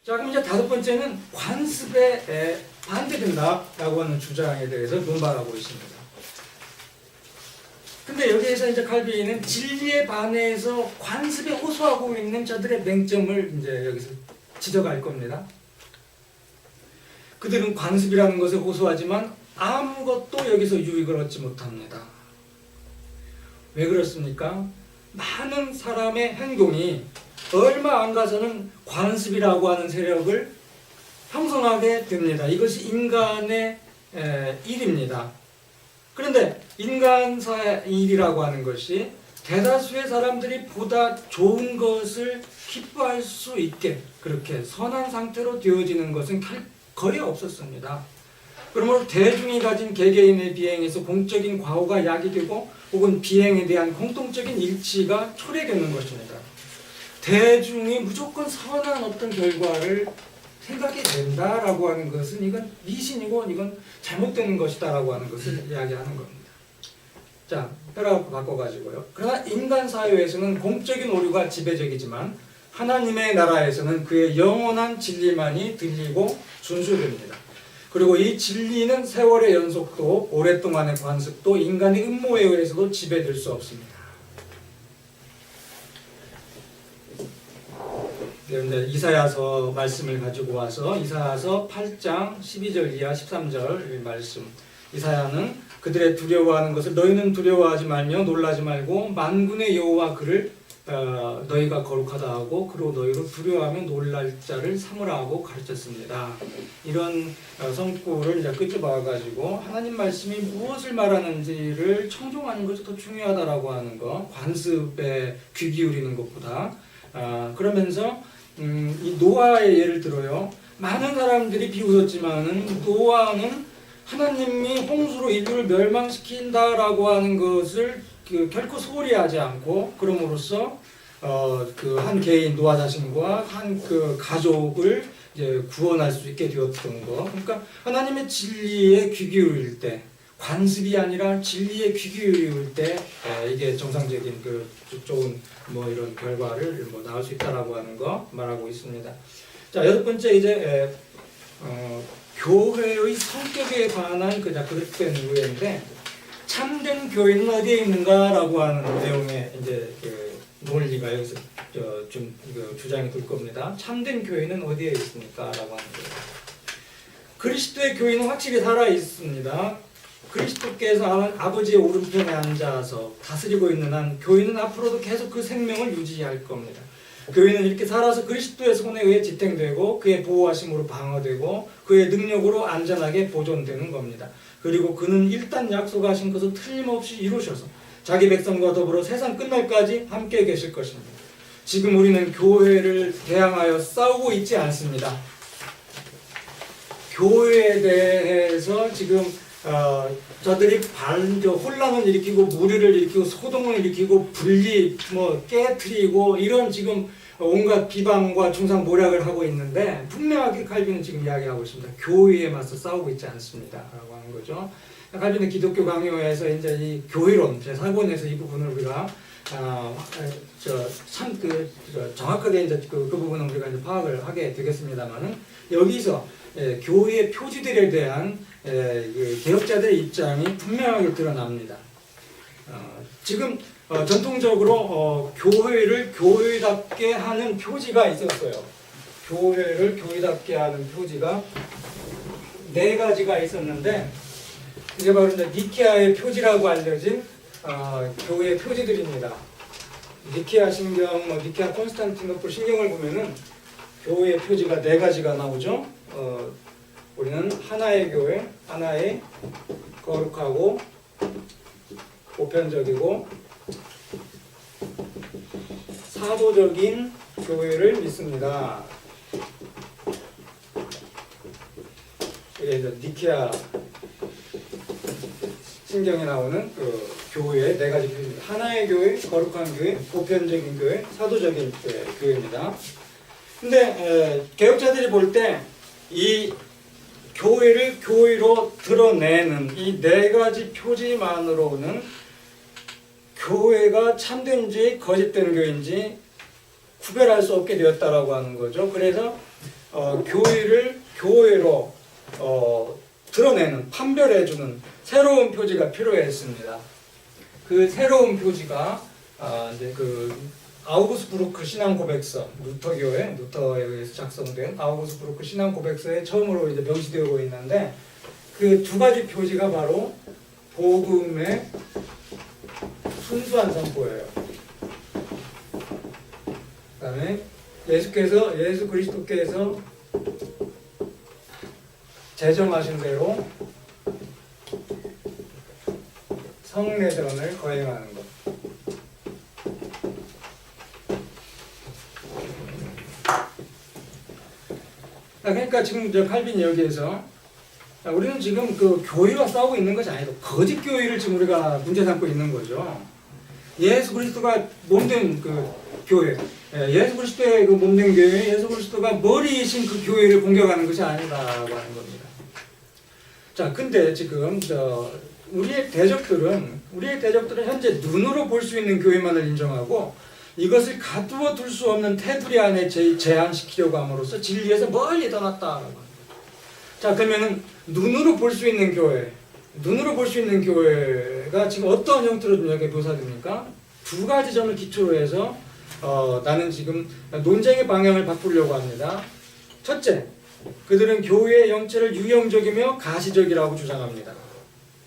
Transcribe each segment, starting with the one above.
자, 그럼 이제 다섯 번째는 관습에 반대된다라고 하는 주장에 대해서 논발하고 있습니다. 근데 여기에서 이제 칼빈은 진리에 반해서 관습에 호소하고 있는 자들의 맹점을 이제 여기서 지적할 겁니다. 그들은 관습이라는 것에 호소하지만 아무것도 여기서 유익을 얻지 못합니다. 왜 그렇습니까? 많은 사람의 행동이 얼마 안 가서는 관습이라고 하는 세력을 형성하게 됩니다. 이것이 인간의 일입니다. 그런데 인간사의 일이라고 하는 것이 대다수의 사람들이 보다 좋은 것을 기뻐할 수 있게 그렇게 선한 상태로 되어지는 것은 거의 없었습니다. 그러므로 대중이 가진 개개인의 비행에서 공적인 과오가 야기되고 혹은 비행에 대한 공통적인 일치가 초래되는 것입니다. 대중이 무조건 선한 어떤 결과를 생각이 된다라고 하는 것은 이건 미신이고 이건 잘못되는 것이다라고 하는 것을 이야기하는 겁니다. 자, 따라 바꿔가지고요. 그러나 인간 사회에서는 공적인 오류가 지배적이지만 하나님의 나라에서는 그의 영원한 진리만이 들리고 준수됩니다. 그리고 이 진리는 세월의 연속도 오랫동안의 관습도 인간의 음모에 의해서도 지배될 수 없습니다. 이제 이사야서 말씀을 가지고 와서 이사야서 8장 12절 이하 13절 말씀. 이사야는 그들의 두려워하는 것을 너희는 두려워하지 말며 놀라지 말고 만군의 여호와 그를 너희가 거룩하다 하고 그로 너희로 두려워하며 놀랄 자를 삼으라 하고 가르쳤습니다. 이런 성구를 이제 끄집어가지고 하나님 말씀이 무엇을 말하는지를 청종하는 것이 더 중요하다라고 하는 거, 관습에 귀 기울이는 것보다 그러면서 이 노아의 예를 들어요. 많은 사람들이 비웃었지만은 노아는 하나님이 홍수로 인류를 멸망시킨다라고 하는 것을 결코 소홀히 하지 않고 그럼으로써 그 한 개인 노아 자신과 한 그 가족을 이제 구원할 수 있게 되었던 거. 그러니까 하나님의 진리에 귀 기울일 때 관습이 아니라 진리에 귀 기울일 때 이게 정상적인 그 좋은 뭐 이런 결과를 뭐 나올 수 있다라고 하는 거 말하고 있습니다. 자, 여섯 번째 이제 교회의 성격에 관한 그릇된 의회인데 참된 교회는 어디에 있는가라고 하는 내용의 이제 그 논리가 여기서 좀 주장이 될 겁니다. 참된 교회는 어디에 있습니까라고 하는 거예요. 그리스도의 교회는 확실히 살아 있습니다. 그리스도께서 아버지의 오른편에 앉아서 다스리고 있는 한 교회는 앞으로도 계속 그 생명을 유지할 겁니다. 교회는 이렇게 살아서 그리스도의 손에 의해 지탱되고 그의 보호하심으로 방어되고 그의 능력으로 안전하게 보존되는 겁니다. 그리고 그는 일단 약속하신 것을 틀림없이 이루셔서 자기 백성과 더불어 세상 끝날까지 함께 계실 것입니다. 지금 우리는 교회를 대항하여 싸우고 있지 않습니다. 교회에 대해서 지금 저들이 혼란을 일으키고 무리를 일으키고 소동을 일으키고 분리 깨트리고 이런 지금 온갖 비방과 중상모략을 하고 있는데 분명하게 칼빈은 지금 이야기하고 있습니다. 교회에 맞서 싸우고 있지 않습니다라고 하는 거죠. 칼빈은 기독교 강요에서 이제 이 교회론 제4권에서 이 부분을 우리가 정확하게 이제 그 부분은 우리가 이제 파악을 하게 되겠습니다만은 여기서 교회의 표지들에 대한 개혁자들의 입장이 분명하게 드러납니다. 지금 전통적으로 교회를 교회답게 하는 표지가 있었어요. 교회를 교회답게 하는 표지가 네 가지가 있었는데 이게 바로 이제 니케아의 표지라고 알려진 교회의 표지들입니다. 니케아 신경, 니케아 콘스탄티노플 신경을 보면은 교회의 표지가 네 가지가 나오죠. 우리는 하나의 교회, 하나의 거룩하고 보편적이고 사도적인 교회를 믿습니다. 이게 이제 니케아 신경에 나오는 그 교회의 네 가지 표입니다. 하나의 교회, 거룩한 교회, 보편적인 교회, 사도적인 교회입니다. 근데 개혁자들이 볼 때 이 교회를 교회로 드러내는 이 네 가지 표지만으로는 교회가 참된지 거짓된 교회인지 구별할 수 없게 되었다라고 하는 거죠. 그래서 교회를 교회로 드러내는, 판별해주는 새로운 표지가 필요했습니다. 그 새로운 표지가 이제 그 아우구스부르크 신앙고백서, 루터교회, 루터에 의해서 작성된 아우구스부르크 신앙고백서에 처음으로 이제 명시되고 있는데, 그 두 가지 표지가 바로 복음의 순수한 선포예요. 그다음에 예수 그리스도께서 제정하신 대로 성례전을 거행하는 것. 그러니까 지금 저 칼빈이 여기에서 우리는 지금 그 교회와 싸우고 있는 것이 아니고 거짓 교회를 지금 우리가 문제 삼고 있는 거죠. 예수 그리스도가 몸된 그 교회, 예수 그리스도의 그 몸된 교회, 예수 그리스도가 머리이신 그 교회를 공격하는 것이 아니다라고 하는 겁니다. 자, 근데 지금 우리의 대적들은 현재 눈으로 볼 수 있는 교회만을 인정하고 이것을 가두어 둘 수 없는 테두리 안에 제한시키려고 함으로써 진리에서 멀리 떠났다라고 합니다. 자, 그러면은 눈으로 볼 수 있는 교회가 지금 어떤 형태로 이렇게 묘사됩니까? 두 가지 점을 기초로 해서 나는 지금 논쟁의 방향을 바꾸려고 합니다. 첫째, 그들은 교회의 형체를 유형적이며 가시적이라고 주장합니다.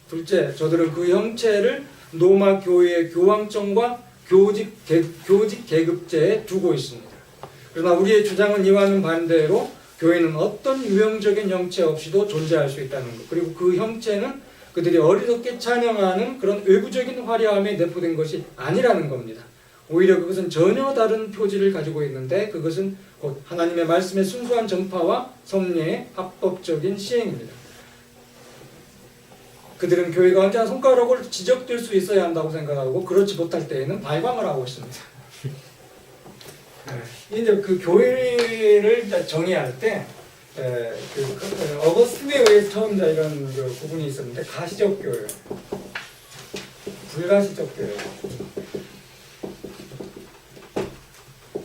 둘째, 저들은 그 형체를 로마 교회의 교황청과 교직 계급제에 두고 있습니다. 그러나 우리의 주장은 이와는 반대로 교회는 어떤 유형적인 형체 없이도 존재할 수 있다는 것, 그리고 그 형체는 그들이 어리석게 찬양하는 그런 외부적인 화려함에 내포된 것이 아니라는 겁니다. 오히려 그것은 전혀 다른 표지를 가지고 있는데 그것은 곧 하나님의 말씀의 순수한 전파와 섭리의 합법적인 시행입니다. 그들은 교회가 언제나 손가락으로 지적될 수 있어야 한다고 생각하고 그렇지 못할 때에는 발광을 하고 있습니다. 이제 그 교회를 정의할 때 어거스틴에 의해서 처음 이런 그 구분이 있었는데 가시적 교회, 불가시적 교회.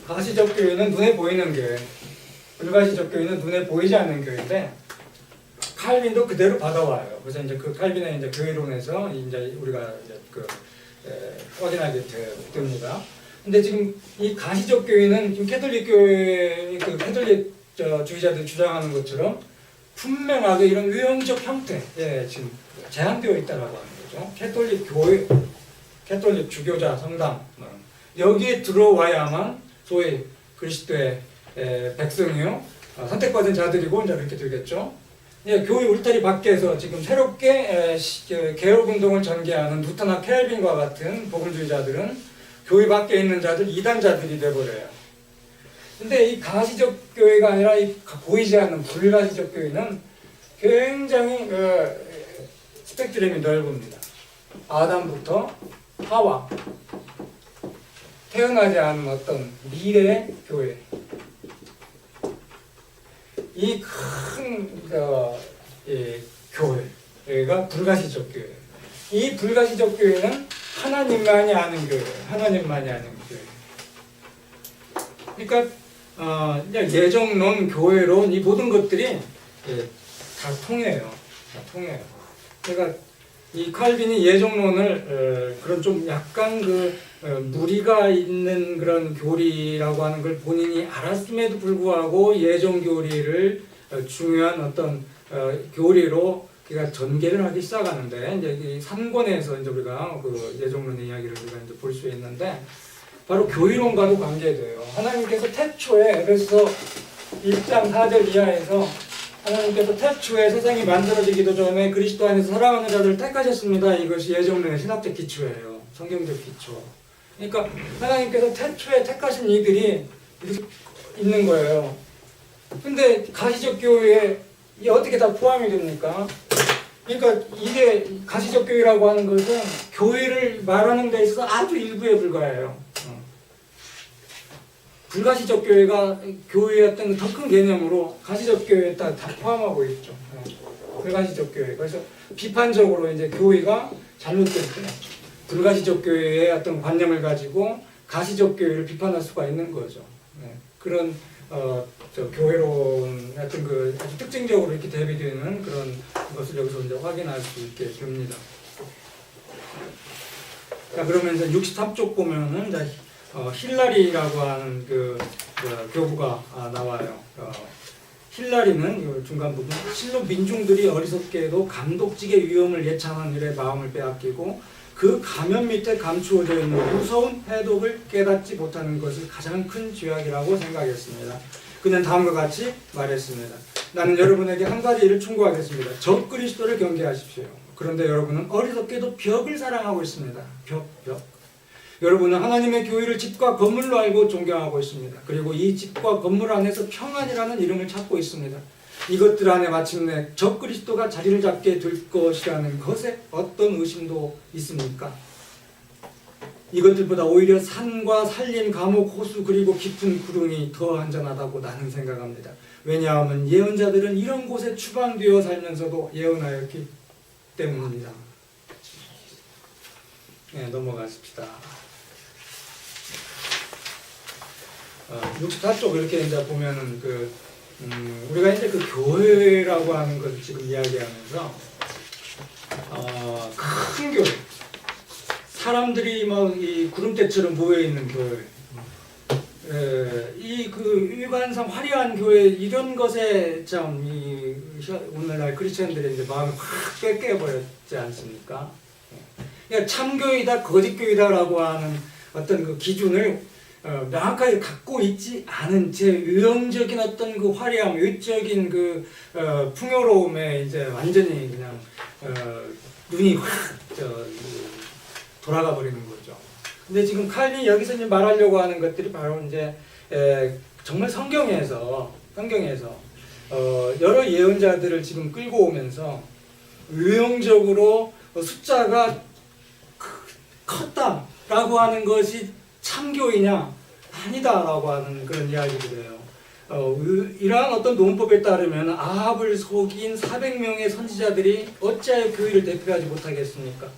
가시적 교회는 눈에 보이는 교회, 불가시적 교회는 눈에 보이지 않는 교회인데 칼빈도 그대로 받아와요. 그래서 이제 그 칼빈의 이제 교회론에서 이제 우리가 이제 확인하게 됩니다. 근데 지금 이 가시적 교회는 지금 캐톨릭 교회 그 캐톨릭 주의자들이 주장하는 것처럼 분명하게 이런 유형적 형태에 지금 제한되어 있다라고 하는 거죠. 캐톨릭 교회, 캐톨릭 주교자 성당 여기에 들어와야만 소위 그리스도의 백성이요 선택받은 자들이고 이제 이렇게 되겠죠. 교회 울타리 밖에서 지금 새롭게 개혁운동을 전개하는 루터나 켈빈과 같은 복음주의자들은 교회 밖에 있는 자들, 이단자들이 돼버려요. 근데 이 가시적 교회가 아니라 이 보이지 않는 불가시적 교회는 굉장히 스펙트럼이 넓습니다. 아담부터 하와, 태어나지 않은 어떤 미래의 교회. 이 큰 교회가 불가시적 교회. 이 불가시적 교회는 하나님만이 아는 교회, 하나님만이 아는 교회. 그러니까 예정론, 교회론 이 모든 것들이 다 통해요. 다 통해요. 그러니까 이 칼빈이 예정론을 그런 좀 약간 무리가 있는 그런 교리라고 하는 걸 본인이 알았음에도 불구하고 예정 교리를 중요한 어떤 교리로 그러니까 전개를 하기 시작하는데 이제 이 3권에서 이제 우리가 그 예정론의 이야기를 우리가 이제 볼 수 있는데 바로 교리론과도 관계돼요. 하나님께서 태초에 에베소 1장 4절 이하에서 하나님께서 태초에 세상이 만들어지기도 전에 그리스도 안에서 사랑하는 자들을 택하셨습니다. 이것이 예정론의 신학적 기초예요. 성경적 기초. 그러니까 하나님께서 태초에 택하신 이들이 이렇게 있는 거예요. 근데 가시적 교회에 어떻게 다 포함이 됩니까? 그러니까 이게 가시적 교회라고 하는 것은 교회를 말하는 데 있어서 아주 일부에 불과해요. 불가시적 교회가 교회의 어떤 더 큰 개념으로 가시적 교회에 다 포함하고 있죠. 불가시적 교회. 그래서 비판적으로 이제 교회가 잘못될 때 불가시적 교회의 어떤 관념을 가지고 가시적 교회를 비판할 수가 있는 거죠. 그런 교회론 같은 그 아주 특징적으로 이렇게 대비되는 그런 것을 여기서 이제 확인할 수 있게 됩니다. 자, 그러면 이제 63쪽 보면은 이제 힐라리라고 하는 그 교부가 나와요. 힐라리는 중간 부분, 실로 민중들이 어리석게도 감독직의 위험을 예찬한 일에 마음을 빼앗기고 그 가면 밑에 감추어져 있는 무서운 해독을 깨닫지 못하는 것을 가장 큰 죄악이라고 생각했습니다. 그는 다음과 같이 말했습니다. 나는 여러분에게 한 가지 일을 충고하겠습니다. 적 그리스도를 경계하십시오. 그런데 여러분은 어리석게도 벽을 사랑하고 있습니다. 벽. 여러분은 하나님의 교회를 집과 건물로 알고 존경하고 있습니다. 그리고 이 집과 건물 안에서 평안이라는 이름을 찾고 있습니다. 이것들 안에 마침내 적 그리스도가 자리를 잡게 될 것이라는 것에 어떤 의심도 있습니까? 이것들보다 오히려 산과 산림, 감옥, 호수 그리고 깊은 구름이 더 안전하다고 나는 생각합니다. 왜냐하면 예언자들은 이런 곳에 추방되어 살면서도 예언하였기 때문입니다. 네, 넘어가십시다. 64쪽 이렇게 이제 보면은 우리가 이제 그 교회라고 하는 것을 지금 이야기하면서 큰 교회, 사람들이 막 이 구름대처럼 모여 있는 교회, 이 그 일관상 화려한 교회 이런 것에 참 이 오늘날 크리스천들의 이제 마음을 확 뺏겨버렸지 않습니까? 그러니까 참교회이다, 거짓교회다라고 하는 어떤 그 기준을 명확하게 갖고 있지 않은 제 외형적인 어떤 그 화려함, 외적인 그 풍요로움에 이제 완전히 그냥 눈이 확 돌아가 버리는 거죠. 근데 지금 칼빈이 여기서 이제 말하려고 하는 것들이 바로 이제 정말 성경에서 여러 예언자들을 지금 끌고 오면서 외형적으로 숫자가 컸다라고 하는 것이 참교이냐? 아니다라고 하는 그런 이야기를 해요. 이러한 어떤 논법에 따르면 아합을 속인 400명의 선지자들이 어찌하여 교회를 대표하지 못하겠습니까?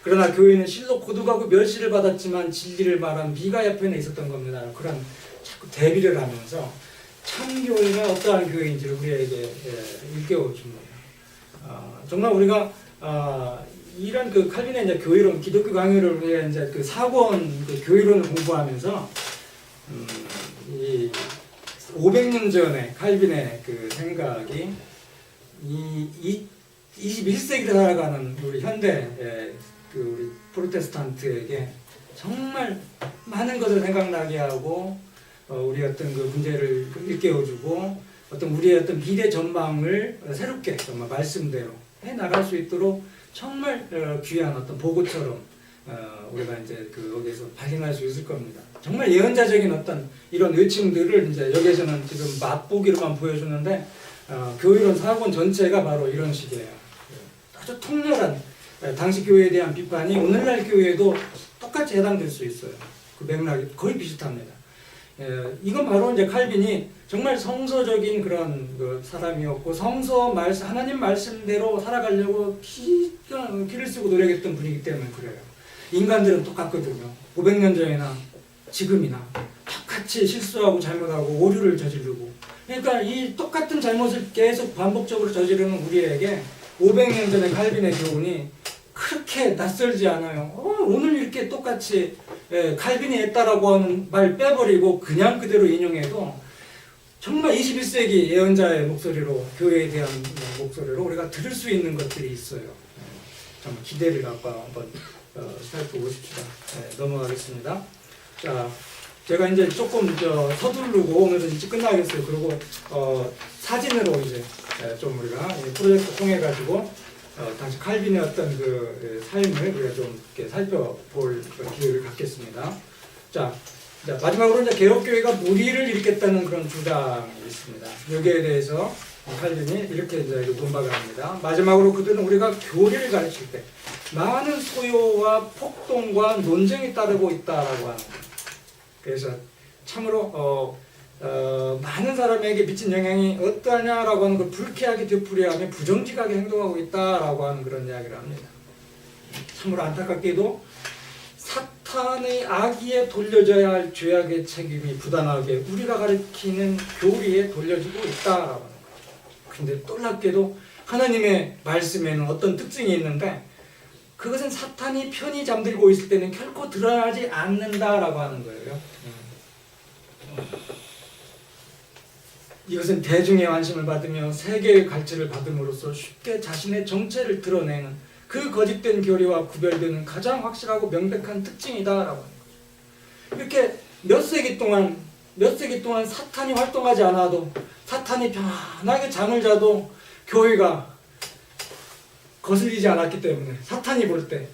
그러나 교회는 실로 고두가고 멸시를 받았지만 진리를 말한 미가야 편에 있었던 겁니다. 그런 자꾸 대비를 하면서 참교회가 어떠한 교회인지를 우리에게 일깨워 줍니다. 정말 우리가 이런 그 칼빈의 이제 교회론, 기독교 강요를 위해 이제 그 사권 그 교회론을 공부하면서 이 500년 전에 칼빈의 그 생각이 이 21세기를 살아가는 우리 현대 그 우리 프로테스탄트에게 정말 많은 것을 생각나게 하고 우리 어떤 그 문제를 일깨워주고 어떤 우리의 어떤 미래 전망을 새롭게 정말 말씀대로 해 나갈 수 있도록 정말 귀한 어떤 보고처럼 우리가 이제 여기에서 발견할 수 있을 겁니다. 정말 예언자적인 어떤 이런 외침들을 이제 여기에서는 지금 맛보기로만 보여주는데 교회론 사건 전체가 바로 이런 식이에요. 아주 통렬한 당시 교회에 대한 비판이 오늘날 교회에도 똑같이 해당될 수 있어요. 그 맥락이 거의 비슷합니다. 이건 바로 이제 칼빈이 정말 성서적인 그런 그 사람이었고 하나님 말씀대로 살아가려고 기를 쓰고 노력했던 분이기 때문에 그래요. 인간들은 똑같거든요. 500년 전이나 지금이나 똑같이 실수하고 잘못하고 오류를 저지르고, 그러니까 이 똑같은 잘못을 계속 반복적으로 저지르는 우리에게 500년 전의 칼빈의 교훈이 그렇게 낯설지 않아요. 오늘 이렇게 똑같이 칼빈이 했다라고 하는 말 빼버리고 그냥 그대로 인용해도 정말 21세기 예언자의 목소리로, 교회에 대한 목소리로 우리가 들을 수 있는 것들이 있어요. 정말 기대를 갖고 한번 살펴보십시다. 넘어가겠습니다. 자, 제가 이제 조금 서두르고 오늘은 일찍 끝나겠어요. 그리고 사진으로 이제 좀 우리가 프로젝트 통해 가지고 당시 칼빈의 어떤 그 삶을 우리가 좀 이렇게 살펴볼 기회를 갖겠습니다. 자, 마지막으로 이제 개혁교회가 무리를 일으켰다는 그런 주장이 있습니다. 여기에 대해서 칼빈이 이렇게 이제 논박을 합니다. 마지막으로 그들은 우리가 교리를 가르칠 때 많은 소요와 폭동과 논쟁이 따르고 있다라고 하는 거예요. 그래서 참으로 많은 사람에게 미친 영향이 어떠하냐라고 하는 걸 불쾌하게 되풀이하며 부정직하게 행동하고 있다라고 하는 그런 이야기를 합니다. 참으로 안타깝게도 사탄의 악의에 돌려져야 할 죄악의 책임이 부당하게 우리가 가리키는 교리에 돌려지고 있다라고 하는 거예요. 근데 놀랍게도 하나님의 말씀에는 어떤 특징이 있는데 그것은 사탄이 편히 잠들고 있을 때는 결코 드러나지 않는다라고 하는 거예요. 이것은 대중의 관심을 받으며 세계의 갈채를 받음으로써 쉽게 자신의 정체를 드러내는 그 거짓된 교리와 구별되는 가장 확실하고 명백한 특징이다라고 하는 거죠. 이렇게 몇 세기 동안 사탄이 활동하지 않아도 사탄이 편안하게 잠을 자도 교회가 거슬리지 않았기 때문에 사탄이 볼 때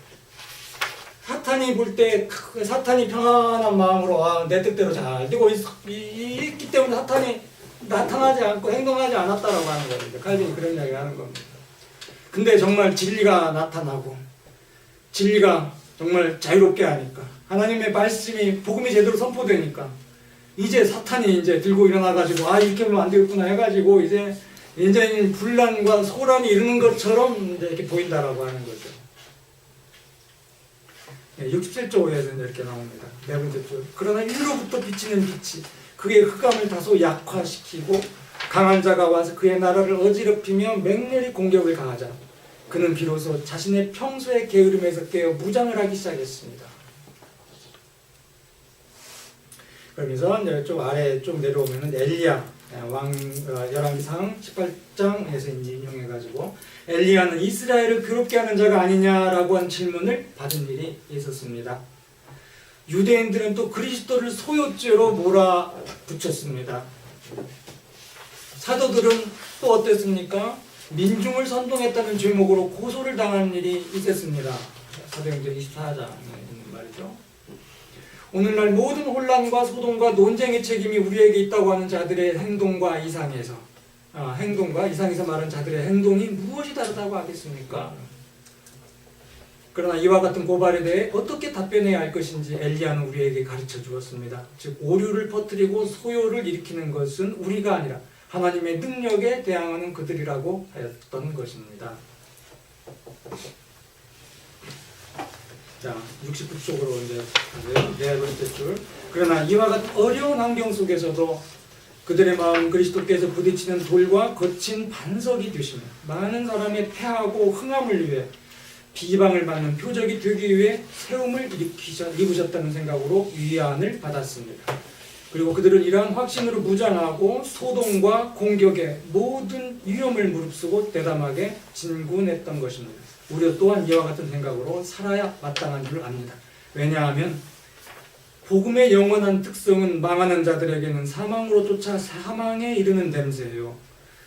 사탄이 편안한 마음으로 내 뜻대로 잘 되고 있기 때문에 사탄이 나타나지 않고 행동하지 않았다라고 하는 겁니다. 칼빈이 그런 이야기를 하는 겁니다. 근데 정말 진리가 나타나고 진리가 정말 자유롭게 하니까 하나님의 말씀이 복음이 제대로 선포되니까 이제 사탄이 이제 들고 일어나가지고 이렇게 하면 안 되겠구나 해가지고 이제 분란과 소란이 이르는 것처럼 이제 이렇게 보인다라고 하는 거죠. 67조에서 이렇게 나옵니다. 네 번째 줄. 그러나 위로부터 비치는 빛이 그의 흑암을 다소 약화시키고 강한 자가 와서 그의 나라를 어지럽히며 맹렬히 공격을 가하자 그는 비로소 자신의 평소의 게으름에서 깨어 무장을 하기 시작했습니다. 그러면서 이제 좀 아래 좀 내려오면은 엘리야 열왕기상 18장에서 이제 인용해가지고 엘리야는 이스라엘을 괴롭게 하는 자가 아니냐라고 한 질문을 받은 일이 있었습니다. 유대인들은 또 그리스도를 소요죄로 몰아붙였습니다. 사도들은 또 어땠습니까? 민중을 선동했다는 죄목으로 고소를 당한 일이 있었습니다. 사도행전 24장에 있는 말이죠. 오늘날 모든 혼란과 소동과 논쟁의 책임이 우리에게 있다고 하는 자들의 행동과 이상에서 말한 자들의 행동이 무엇이 다르다고 하겠습니까? 그러나 이와 같은 고발에 대해 어떻게 답변해야 할 것인지 엘리야는 우리에게 가르쳐 주었습니다. 즉 오류를 퍼뜨리고 소요를 일으키는 것은 우리가 아니라 하나님의 능력에 대항하는 그들이라고 하였던 것입니다. 자, 69쪽으로 이제 네 번째 줄. 그러나 이와 같은 어려운 환경 속에서도 그들의 마음 그리스도께서 부딪히는 돌과 거친 반석이 되시며 많은 사람의 패하고 흥함을 위해 비방을 받는 표적이 되기 위해 세움을 입으셨다는 생각으로 위안을 받았습니다. 그리고 그들은 이러한 확신으로 무장하고 소동과 공격에 모든 위험을 무릅쓰고 대담하게 진군했던 것입니다. 우리도 또한 이와 같은 생각으로 살아야 마땅한 줄 압니다. 왜냐하면 복음의 영원한 특성은 망하는 자들에게는 사망으로 쫓아 사망에 이르는 냄새예요.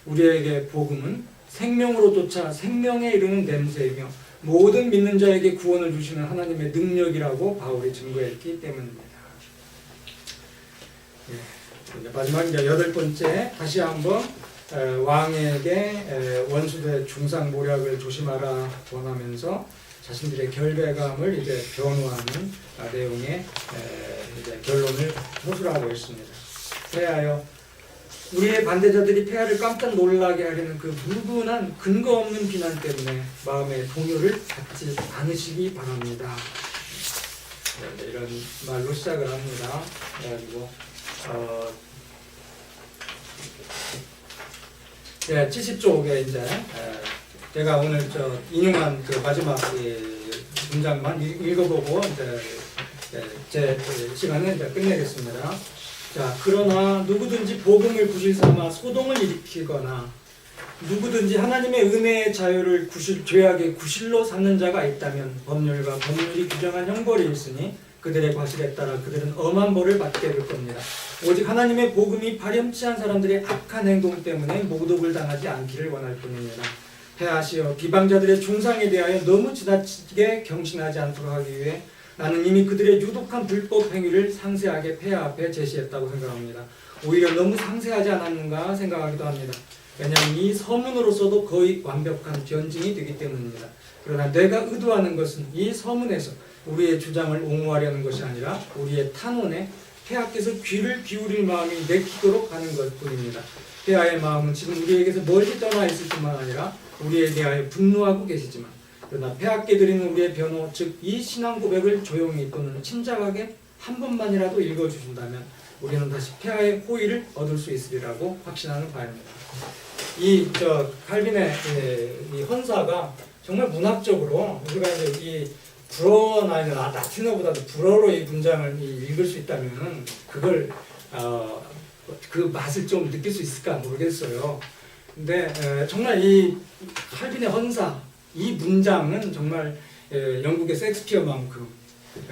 우리에게 복음은 생명으로 쫓아 생명에 이르는 냄새이며 모든 믿는 자에게 구원을 주시는 하나님의 능력이라고 바울이 증거했기 때문입니다. 마지막 이제 여덟 번째 다시 한번 왕에게 원수들의 중상모략을 조심하라 권하면서 자신들의 결백감을 이제 변호하는 내용의 이제 결론을 서술하고 있습니다. 그래하여 우리의 반대자들이 폐하를 깜짝 놀라게 하려는 그 무분한 근거 없는 비난 때문에 마음의 동요를 갖지 않으시기 바랍니다. 이런 말로 시작을 합니다. 그래가지고 70쪽에 이제 제가 오늘 인용한 그 마지막 문장만 읽어보고 이제 제 시간을 이제 끝내겠습니다. 자, 그러나 누구든지 복음을 구실 삼아 소동을 일으키거나 누구든지 하나님의 은혜의 자유를 죄악의 구실로 삼는 자가 있다면 법률과 법률이 규정한 형벌이 있으니 그들의 과실에 따라 그들은 엄한 벌을 받게 될 겁니다. 오직 하나님의 복음이 파렴치한 사람들의 악한 행동 때문에 모독을 당하지 않기를 원할 뿐입니다. 패하시어 비방자들의 중상에 대하여 너무 지나치게 경신하지 않도록 하기 위해 나는 이미 그들의 유독한 불법 행위를 상세하게 폐하 앞에 제시했다고 생각합니다. 오히려 너무 상세하지 않았는가 생각하기도 합니다. 왜냐하면 이 서문으로서도 거의 완벽한 변증이 되기 때문입니다. 그러나 내가 의도하는 것은 이 서문에서 우리의 주장을 옹호하려는 것이 아니라 우리의 탄원에 폐하께서 귀를 기울일 마음이 내키도록 하는 것뿐입니다. 폐하의 마음은 지금 우리에게서 멀리 떠나 있을 뿐만 아니라 우리에 대하여 분노하고 계시지만 그러나 폐하께 드리는 우리의 변호, 즉 이 신앙 고백을 조용히 또는 침착하게 한 번만이라도 읽어주신다면 우리는 다시 폐하의 호의를 얻을 수 있으리라고 확신하는 바입니다. 칼빈의 이 헌사가 정말 문학적으로 우리가 이제 이 불어나 라틴어보다도 불어로 이 문장을 읽을 수 있다면 그걸 그 맛을 좀 느낄 수 있을까 모르겠어요. 근데 정말 이 칼빈의 헌사 이 문장은 정말 영국의 셰익스피어만큼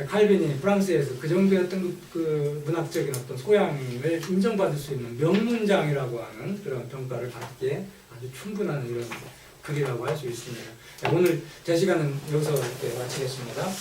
칼빈이 프랑스에서 그 정도였던 그 문학적인 어떤 소양을 인정받을 수 있는 명문장이라고 하는 그런 평가를 받기에 아주 충분한 이런 글이라고 할 수 있습니다. 오늘 제 시간은 여기서 이렇게 마치겠습니다.